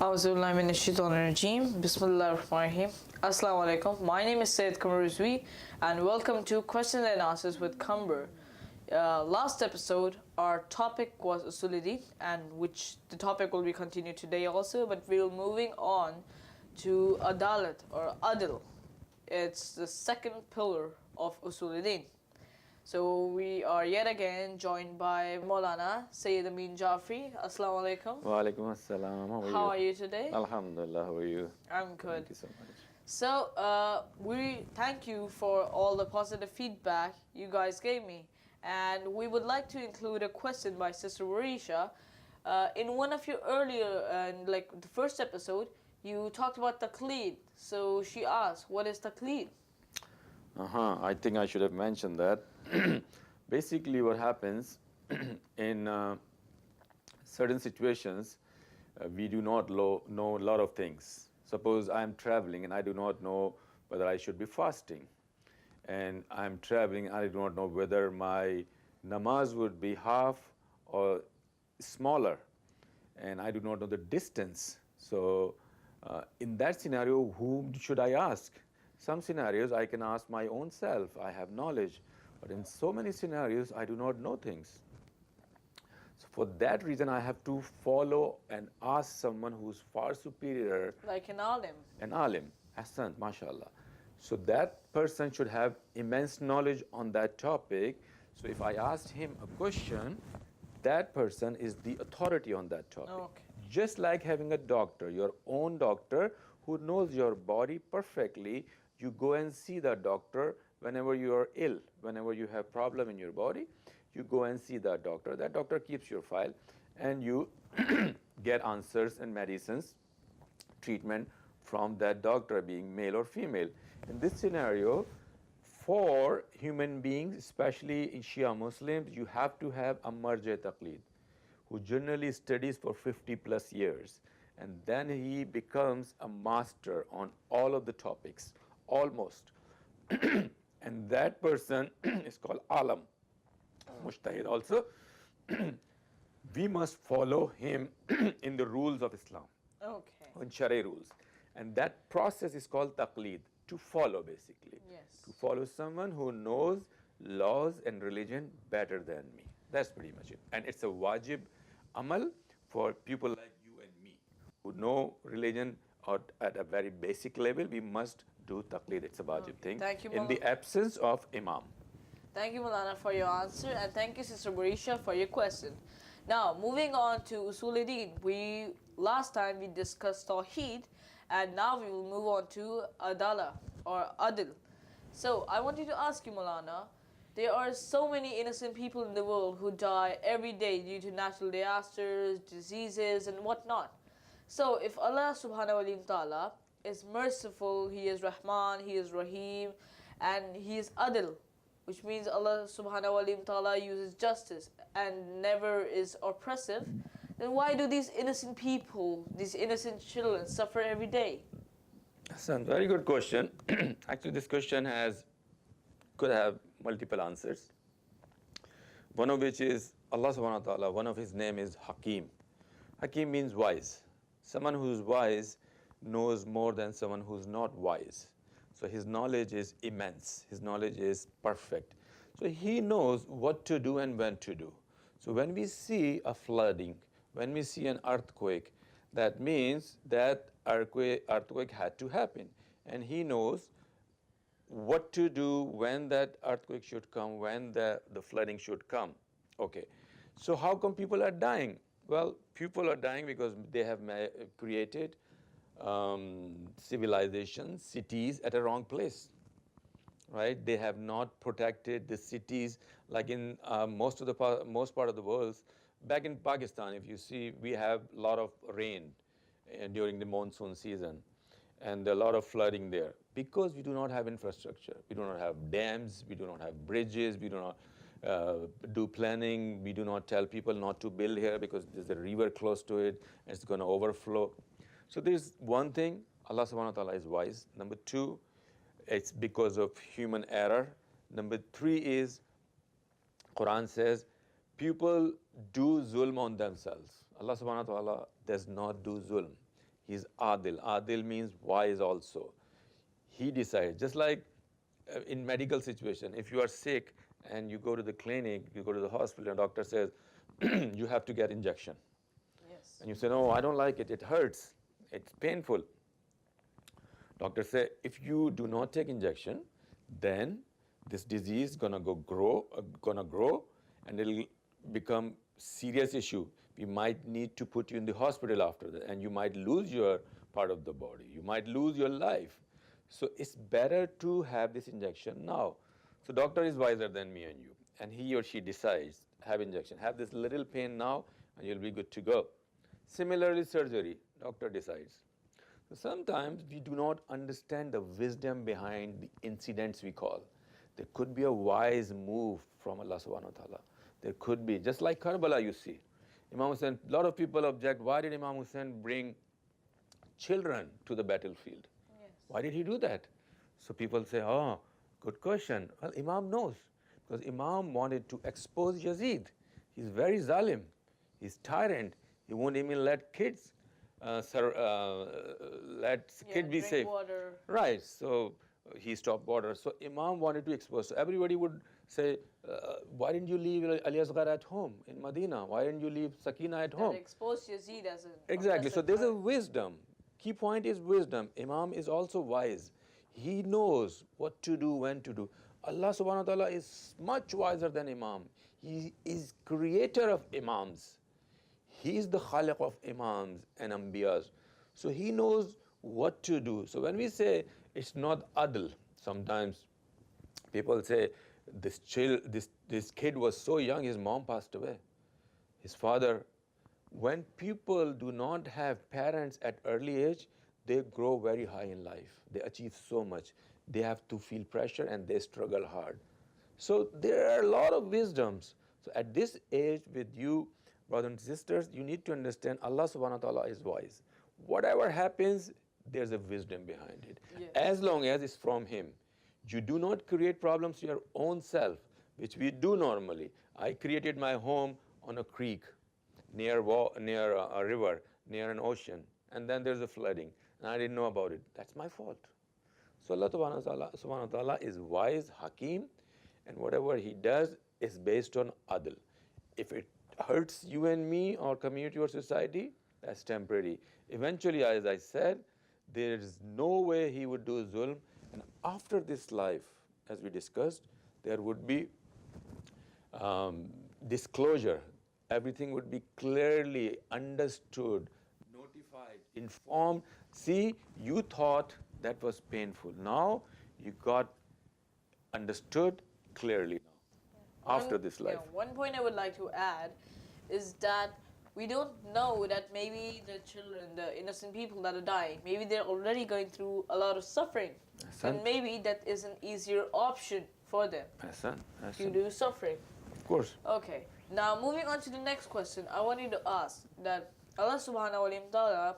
Auzubillahiminash-shaytanir-rajeem. Bismillahir-rahmanir-rahim. Assalamu alaikum. My name is Qamber Ep2 and welcome to Questions and Answers with Qamber. Last episode, our topic was Usuluddin, and which the topic will be continued today also, but we're moving on to Adalat or Adil. It's the second pillar of Usuluddin. So we are yet again joined by Maulana Sayyid Amin Jafri. Assalamu alaikum. Wa alaikum assalam. How are you today? Alhamdulillah, how are you? I'm good. Thank you so much. So we thank you for all the positive feedback you guys gave me. And we would like to include a question by Sister Warisha. In one of your earlier, like the first episode, you talked about taqleed. So she asked, what is taqleed? I think I should have mentioned that. Basically, what happens in certain situations, we do not know a lot of things. Suppose I am traveling and I do not know whether I should be fasting. And I am traveling and I do not know whether my namaz would be half or smaller. And I do not know the distance. So in that scenario, whom should I ask? Some scenarios I can ask my own self, I have knowledge, but in so many scenarios I do not know things. So for that reason I have to follow and ask someone who's far superior. Like an alim. An alim, Ahsan, mashallah. So that person should have immense knowledge on that topic. So if I asked him a question, that person is the authority on that topic. Okay. Just like having a doctor, your own doctor who knows your body perfectly. You go and see that doctor whenever you are ill, whenever you have problem in your body, you go and see that doctor. That doctor keeps your file and you get answers and medicines, treatment from that doctor, being male or female. In this scenario, for human beings, especially in Shia Muslims, you have to have a marja taqleed, who generally studies for 50 plus years. And then he becomes a master on all of the topics, almost. And that person is called alam, mujtahid also. We must follow him in the rules of Islam, in Sharia rules. And that process is called taqleed, to follow basically. Yes. To follow someone who knows laws and religion better than me. That's pretty much it. And it's a wajib amal for people like who know religion or at a very basic level. We must do taqleed. It's a wajib thing. Thank you, in the absence of imam. Thank you, Maulana, for your answer, and thank you, Sister Warisha, for your question. Now, moving on to Usuluddin. Last time we discussed Tawheed, and now we will move on to Adala or Adil. So I wanted to ask you, Maulana, there are so many innocent people in the world who die every day due to natural disasters, diseases, and whatnot. So if Allah subhanahu wa ta'ala is merciful, He is Rahman, He is Rahim, and He is Adil, which means Allah subhanahu wa ta'ala uses justice and never is oppressive, then why do these innocent people, these innocent children, suffer every day? Hassan, very good question. Actually, this question could have multiple answers. One of which is Allah subhanahu wa ta'ala, one of His name is Hakim. Hakim means wise. Someone who's wise knows more than someone who's not wise. So his knowledge is immense. His knowledge is perfect. So he knows what to do and when to do. So when we see a flooding, when we see an earthquake, that means that earthquake had to happen. And he knows what to do, when that earthquake should come, when the flooding should come. Okay. So how come people are dying? Well, people are dying because they have created civilizations, cities at a wrong place, right? They have not protected the cities like in most part of the world. Back in Pakistan, if you see, we have a lot of rain during the monsoon season, and a lot of flooding there because we do not have infrastructure. We do not have dams, we do not have bridges, we do not do planning. We do not tell people not to build here because there's a river close to it and it's going to overflow. So there's one thing, Allah subhanahu wa ta'ala is wise. Number two, it's because of human error. Number three is, Quran says, people do zulm on themselves. Allah subhanahu wa ta'ala does not do zulm. He's adil. Adil means wise also. He decides. Just like in medical situation, if you are sick and you go to the clinic, you go to the hospital, and doctor says, you have to get injection. Yes. And you say, no, I don't like it. It hurts. It's painful. Doctor say, if you do not take injection, then this disease gonna grow, and it'll become serious issue. We might need to put you in the hospital after that, and you might lose your part of the body. You might lose your life. So it's better to have this injection now. So doctor is wiser than me and you, and he or she decides, have injection, have this little pain now, and you'll be good to go. Similarly, surgery, doctor decides. So sometimes we do not understand the wisdom behind the incidents we call. There could be a wise move from Allah subhanahu wa ta'ala. There could be, just like Karbala you see. Imam Hussain, a lot of people object, why did Imam Hussain bring children to the battlefield? Yes. Why did he do that? So people say, oh, good question. Well, Imam knows, because Imam wanted to expose Yazid. He's very zalim. He's tyrant. He won't even let kids be safe. Water. Right. So he stopped water. So Imam wanted to expose. So everybody would say, why didn't you leave Ali Asghar at home in Medina? Why didn't you leave Sakina at home? Expose Yazid as an Exactly. So there's a wisdom. Key point is wisdom. Imam is also wise. He knows what to do, when to do. Allah subhanahu wa ta'ala is much wiser than Imam. He is creator of Imams. He is the Khaliq of Imams and Anbiyas. So he knows what to do. So when we say it's not adl, sometimes people say this kid was so young, his mom passed away. His father. When people do not have parents at early age, they grow very high in life. They achieve so much. They have to feel pressure and they struggle hard. So there are a lot of wisdoms. So at this age with you, brothers and sisters, you need to understand Allah subhanahu wa ta'ala is wise. Whatever happens, there's a wisdom behind it. Yes. As long as it's from Him. You do not create problems to your own self, which we do normally. I created my home on a creek, near a river, near an ocean, and then there's a flooding, and I didn't know about it. That's my fault. So Allah subhanahu wa ta'ala is wise, Hakim, and whatever He does is based on adl. If it hurts you and me or community or society, that's temporary. Eventually, as I said, there is no way He would do zulm, and after this life, as we discussed, there would be disclosure. Everything would be clearly understood, notified, informed. See, you thought that was painful. Now you got understood clearly now, after this life. One point I would like to add is that we don't know that maybe the children, the innocent people that are dying, maybe they're already going through a lot of suffering. And maybe that is an easier option for them to do suffering. Of course. Okay. Now, moving on to the next question, I wanted to ask that Allah subhanahu wa ta'ala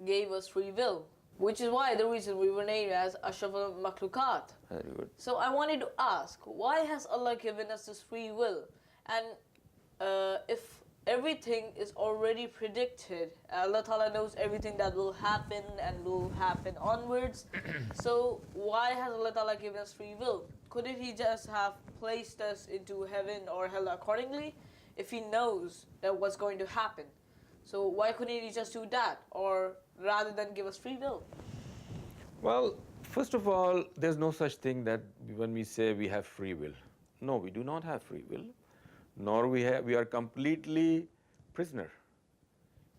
gave us free will, which is why the reason we were named as Ashraf al-Makhlukat. Very good. So I wanted to ask, why has Allah given us this free will? And if everything is already predicted, Allah ta'ala knows everything that will happen and will happen onwards, so why has Allah ta'ala given us free will? Couldn't He just have placed us into heaven or hell accordingly if He knows that what's going to happen? So why couldn't He just do that, or rather than give us free will? Well, first of all, there's no such thing that when we say we have free will. No, we do not have free will, nor we are completely prisoner.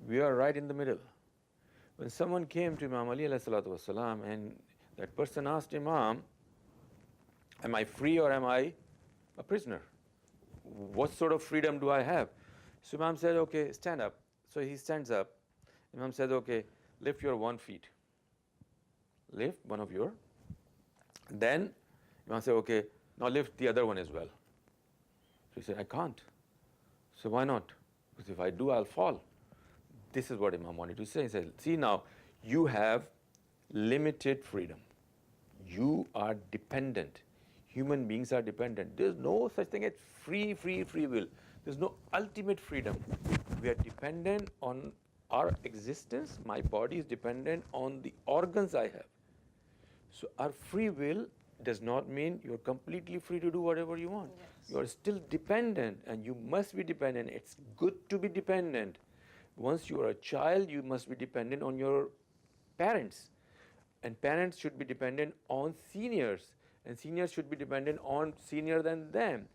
We are right in the middle. When someone came to Imam Ali alayhi salatu wasalam, and that person asked Imam, am I free or am I a prisoner? What sort of freedom do I have? So Imam said, okay, stand up. So he stands up. Imam said, okay, lift your 1 foot. Lift one of your. Then Imam said, okay, now lift the other one as well. So he said, I can't. So why not? Because if I do, I'll fall. This is what Imam wanted to say. He said, see now, you have limited freedom. You are dependent. Human beings are dependent. There's no such thing as free will. There's no ultimate freedom. We are dependent on our existence, my body is dependent on the organs I have. So our free will does not mean you're completely free to do whatever you want. Yes. You're still dependent, and you must be dependent. It's good to be dependent. Once you are a child, you must be dependent on your parents. And parents should be dependent on seniors. And seniors should be dependent on senior than them.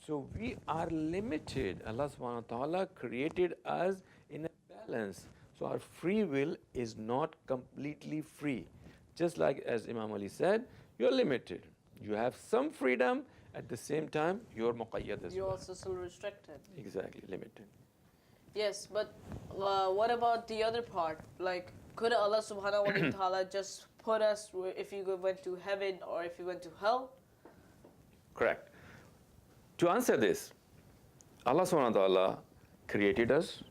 So we are limited. Allah subhanahu wa ta'ala created us in a balance. So our free will is not completely free. Just like as Imam Ali said, you're limited. You have some freedom, at the same time, you're muqayyad as You're well. also still restricted. Exactly, limited. Yes, but what about the other part? Like, could Allah subhanahu wa ta'ala just put us if you went to heaven or if you went to hell? Correct. To answer this, Allah subhanahu wa ta'ala created us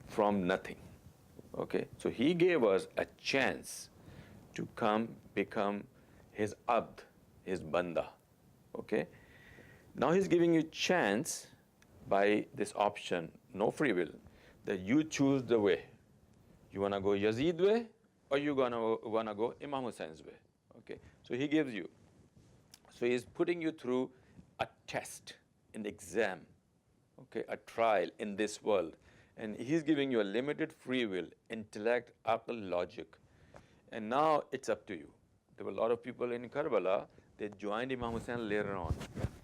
from nothing. Okay? So He gave us a chance to come become His abd, His banda. Okay? Now He's giving you chance by this option, no free will, that you choose the way. You want to go Yazid way or you wanna go Imam Hussein's way. Okay? So He gives you. So He's putting you through a test, an exam, okay, a trial in this world. And He's giving you a limited free will, intellect, aql, logic. And now it's up to you. There were a lot of people in Karbala, they joined Imam Hussain later on.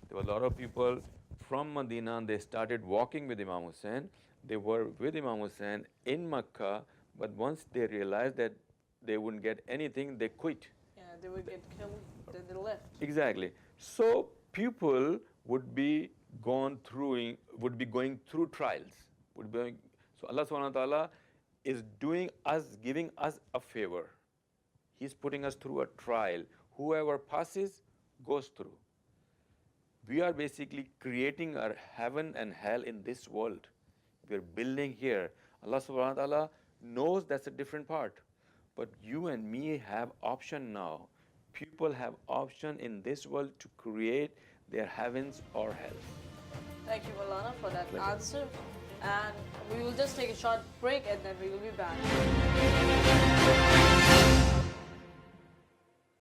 There were a lot of people from Medina, they started walking with Imam Hussain. They were with Imam Hussain in Makkah, but once they realized that they wouldn't get anything, they quit. Yeah, they would get killed, then they left. Exactly. So people would be going through trials. So Allah subhanahu wa ta'ala is giving us a favor. He's putting us through a trial. Whoever passes goes through. We are basically creating our heaven and hell in this world. We're building here. Allah subhanahu wa ta'ala knows that's a different part. But you and me have option now. People have option in this world to create their heavens or hell. Thank you, Maulana, for that Pleasure. answer. And we will just take a short break and then we will be back.